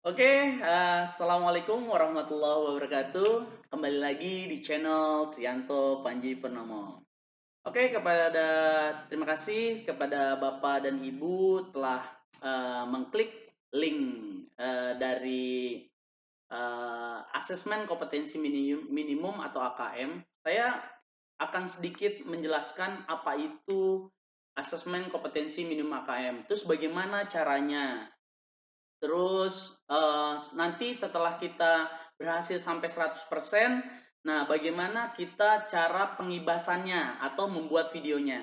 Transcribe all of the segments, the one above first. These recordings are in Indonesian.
Assalamualaikum warahmatullahi wabarakatuh. Kembali lagi di channel Trianto Panji Purnomo. Terima kasih kepada Bapak dan Ibu telah mengklik link dari asesmen kompetensi minimum atau AKM. Saya akan sedikit menjelaskan apa itu asesmen kompetensi minimum AKM. Terus bagaimana caranya? Terus nanti setelah kita berhasil sampai 100%, nah bagaimana kita cara pengibasannya atau membuat videonya.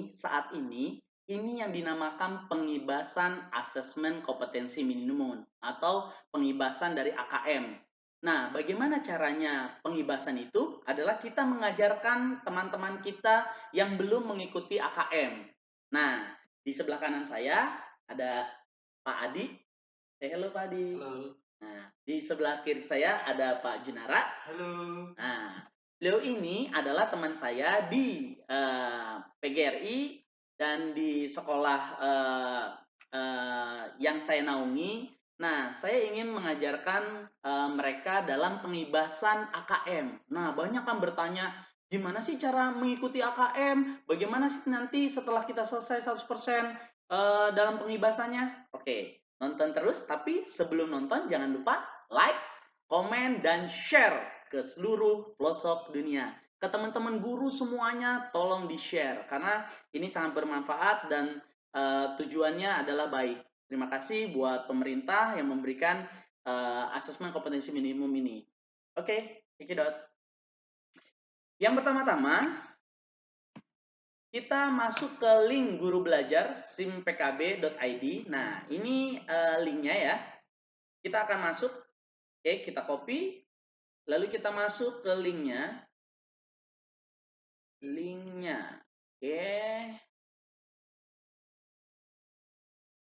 Saat ini yang dinamakan pengibasan asesmen kompetensi minimum atau pengibasan dari AKM. Nah, bagaimana caranya pengibasan itu? Adalah kita mengajarkan teman-teman kita yang belum mengikuti AKM. Nah, di sebelah kanan saya ada Pak Adi. Halo Pak Adi. Halo. Nah, di sebelah kiri saya ada Pak Junara. Halo. Nah, beliau ini adalah teman saya di PGRI dan di sekolah yang saya naungi. Nah, saya ingin mengajarkan mereka dalam pengibasan AKM. Nah, banyak kan bertanya, gimana sih cara mengikuti AKM? Bagaimana sih nanti setelah kita selesai 100% dalam pengibasannya? Oke, nonton terus, tapi sebelum nonton jangan lupa like, komen, dan share ke seluruh pelosok dunia. Ke teman-teman guru semuanya tolong di-share karena ini sangat bermanfaat dan tujuannya adalah baik. Terima kasih buat pemerintah yang memberikan asesmen kompetensi minimum ini. Oke, cekidot. Yang pertama-tama, kita masuk ke link guru belajar simpkb.id. Nah, ini linknya ya. Kita akan masuk, oke, kita copy, lalu kita masuk ke linknya. Oke.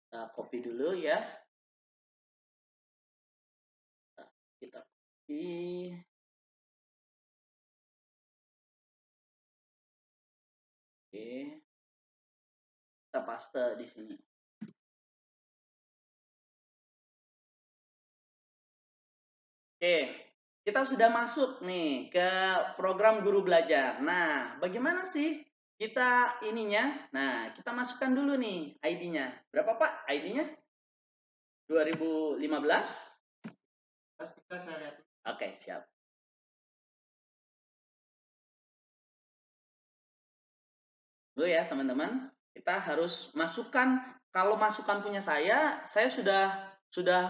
Kita copy dulu ya. Kita copy. Oke. Kita paste di sini. Oke, kita sudah masuk nih ke program guru belajar. Nah, bagaimana sih kita ininya? Nah, kita masukkan dulu nih ID-nya. Berapa Pak ID-nya? 2015? Kita saya lihat. Oke, siap. Dulu ya teman-teman, kita harus masukkan, kalau masukan punya saya sudah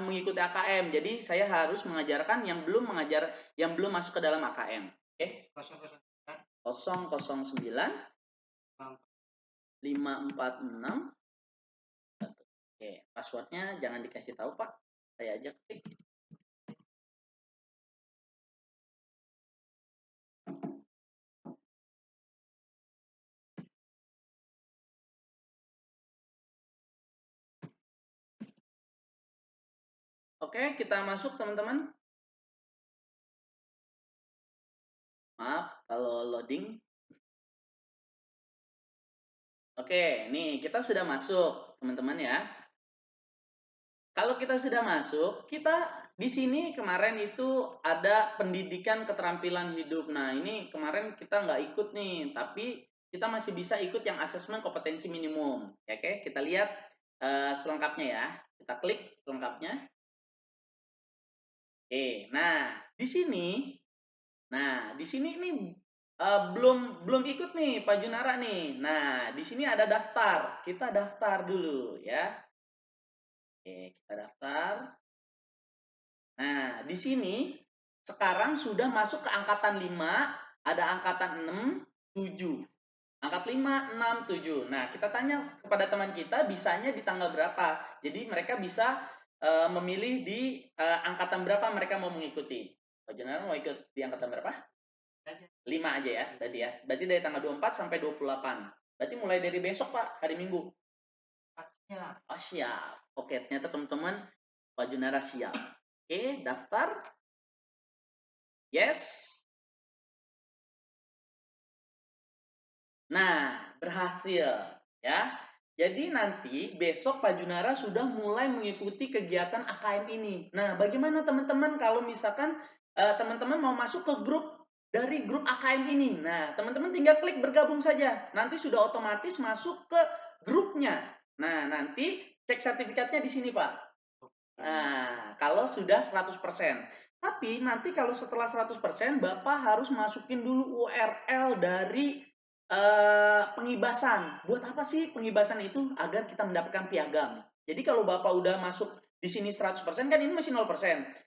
mengikuti AKM, jadi saya harus mengajarkan yang belum masuk ke dalam AKM. Oke. 009 546. Oke, passwordnya jangan dikasih tahu Pak, saya aja ketik. Oke, kita masuk teman-teman. Maaf kalau loading. Oke, nih kita sudah masuk teman-teman ya. Kalau kita sudah masuk, kita di sini kemarin itu ada pendidikan keterampilan hidup. Nah, ini kemarin kita nggak ikut nih, tapi kita masih bisa ikut yang asesmen kompetensi minimum. Oke, kita lihat selengkapnya ya. Kita klik selengkapnya. Oke, nah di sini ini belum ikut nih Pak Junara nih. Nah, di sini ada daftar. Kita daftar dulu ya. Oke, kita daftar. Nah, di sini sekarang sudah masuk ke angkatan 5, ada angkatan 6, 7. Angkat 5, 6, 7. Nah, kita tanya kepada teman kita bisanya di tanggal berapa. Jadi mereka bisa memilih di angkatan berapa mereka mau mengikuti. Pak Jenderal mau ikut di angkatan berapa? 5 aja ya, berarti ya. Berarti dari tanggal 24 sampai 28. Berarti mulai dari besok, Pak, hari Minggu. Siap. Oh, siap. Oke, ternyata teman-teman Pak Junara siap. Oke, daftar. Yes. Nah, berhasil ya. Jadi nanti besok Pak Junara sudah mulai mengikuti kegiatan AKM ini. Nah, bagaimana teman-teman kalau misalkan teman-teman mau masuk ke grup dari grup AKM ini? Nah, teman-teman tinggal klik bergabung saja. Nanti sudah otomatis masuk ke grupnya. Nah, nanti cek sertifikatnya di sini, Pak. Nah, kalau sudah 100%. Tapi nanti kalau setelah 100%, Bapak harus masukin dulu URL dari pengibasan. Buat apa sih pengibasan itu? Agar kita mendapatkan piagam. Jadi kalau Bapak udah masuk di sini 100%, kan ini masih 0%.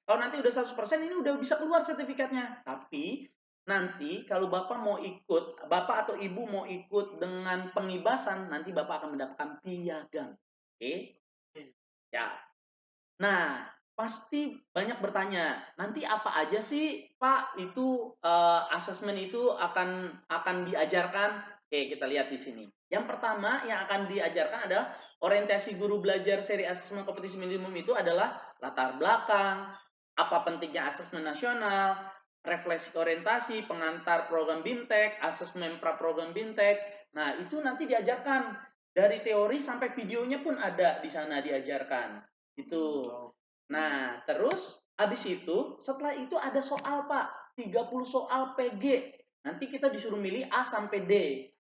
Kalau nanti udah 100%, ini udah bisa keluar sertifikatnya. Tapi nanti kalau Bapak mau ikut, Bapak atau Ibu mau ikut dengan pengibasan, nanti Bapak akan mendapatkan piagam. Oke? Ya. Nah, pasti banyak bertanya, nanti apa aja sih Pak itu asesmen itu akan diajarkan? Oke, kita lihat di sini. Yang pertama yang akan diajarkan adalah orientasi guru belajar seri asesmen kompetisi minimum itu adalah latar belakang, apa pentingnya asesmen nasional, refleksi orientasi, pengantar program BIMTEK, asesmen praprogram BIMTEK. Nah, itu nanti diajarkan dari teori sampai videonya pun ada di sana diajarkan. Itu. Nah, terus habis itu, setelah itu ada soal, Pak. 30 soal PG. Nanti kita disuruh milih A sampai D.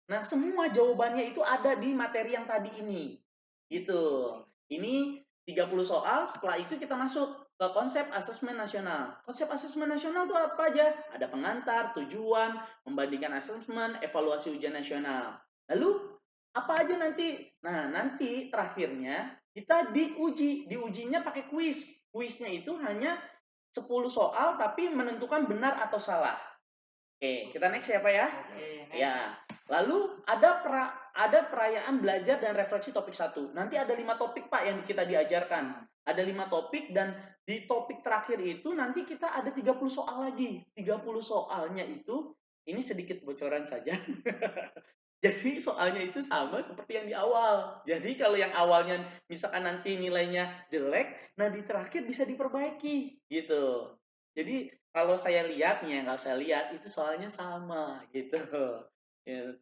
Nah, semua jawabannya itu ada di materi yang tadi ini. Gitu. Ini 30 soal, setelah itu kita masuk ke konsep asesmen nasional. Konsep asesmen nasional itu apa aja? Ada pengantar, tujuan, membandingkan asesmen, evaluasi ujian nasional. Lalu apa aja nanti? Nah, nanti terakhirnya kita diujinya pakai kuis. Kuisnya itu hanya 10 soal tapi menentukan benar atau salah. Oke, kita next ya Pak ya. Oke, next. Ya. Lalu ada perayaan belajar dan refleksi topik 1. Nanti ada 5 topik Pak yang kita diajarkan. Ada 5 topik dan di topik terakhir itu nanti kita ada 30 soal lagi. 30 soalnya itu ini sedikit bocoran saja. Jadi soalnya itu sama seperti yang di awal. Jadi kalau yang awalnya misalkan nanti nilainya jelek, nah di terakhir bisa diperbaiki gitu. Jadi kalau saya lihatnya, kalau saya lihat itu soalnya sama gitu. Ya,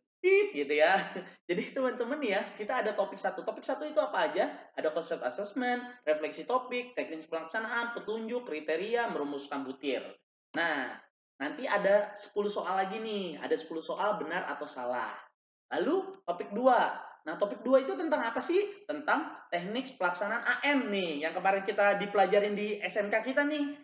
gitu ya. Jadi teman-teman ya, kita ada topik 1. Topik 1 itu apa aja? Ada konsep asesmen, refleksi topik, teknis pelaksanaan, petunjuk, kriteria, merumuskan butir. Nah, nanti ada 10 soal lagi nih. Ada 10 soal benar atau salah. Lalu topik 2. Nah, topik 2 itu tentang apa sih? Tentang teknik pelaksanaan AM nih, yang kemarin kita dipelajarin di SMK kita nih.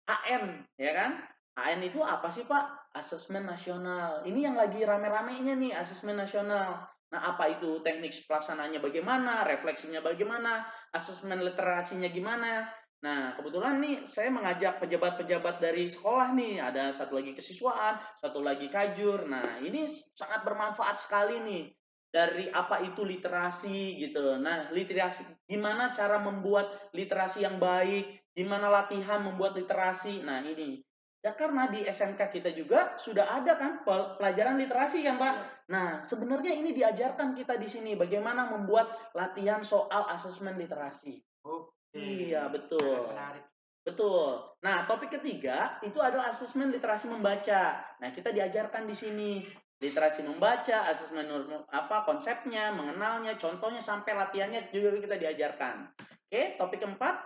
AM, ya kan? AM itu apa sih, Pak? Asesmen nasional. Ini yang lagi rame-ramenya nih, asesmen nasional. Nah, apa itu teknik pelaksanaannya bagaimana, refleksinya bagaimana, asesmen literasinya gimana. Nah, kebetulan nih saya mengajak pejabat-pejabat dari sekolah nih, ada satu lagi kesiswaan, satu lagi kajur. Nah, ini sangat bermanfaat sekali nih dari apa itu literasi gitu. Nah, literasi gimana cara membuat literasi yang baik, gimana latihan membuat literasi. Nah, ini. Ya karena di SMK kita juga sudah ada kan pelajaran literasi kan, Pak. Nah, sebenarnya ini diajarkan kita di sini bagaimana membuat latihan soal asesmen literasi. Oke. Iya, betul. Sangat menarik. Betul. Nah, topik ketiga itu adalah asesmen literasi membaca. Nah, kita diajarkan di sini literasi membaca, asesmen apa konsepnya, mengenalnya, contohnya sampai latihannya juga kita diajarkan. Oke, topik keempat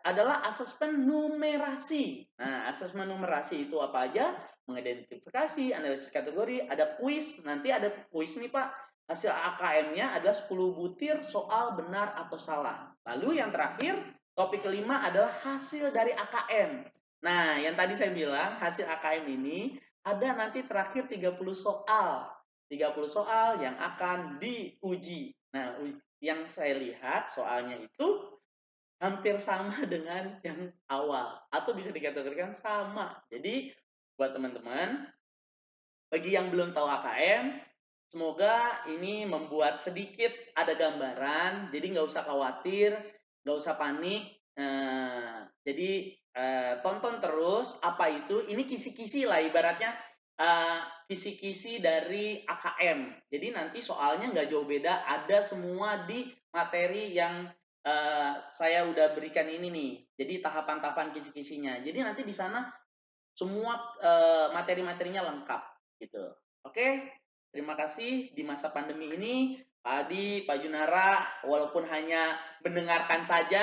adalah asesmen numerasi. Nah, asesmen numerasi itu apa aja? Mengidentifikasi, analisis kategori, ada kuis. Nanti ada kuis nih, Pak. Hasil AKM-nya adalah 10 butir soal benar atau salah. Lalu yang terakhir, topik kelima adalah hasil dari AKM. Nah, yang tadi saya bilang, hasil AKM ini ada nanti terakhir 30 soal. 30 soal yang akan diuji. Nah, yang saya lihat soalnya itu hampir sama dengan yang awal. Atau bisa dikategorikan sama. Jadi, buat teman-teman, bagi yang belum tahu AKM, semoga ini membuat sedikit ada gambaran. Jadi nggak usah khawatir, nggak usah panik. Jadi tonton terus apa itu. Ini kisi-kisi lah ibaratnya kisi-kisi dari AKM. Jadi nanti soalnya nggak jauh beda. Ada semua di materi yang saya udah berikan ini nih. Jadi tahapan-tahapan kisi-kisinya. Jadi nanti di sana semua materi-materinya lengkap gitu. Oke, terima kasih di masa pandemi ini Pak Adi, Pak Junara, walaupun hanya mendengarkan saja,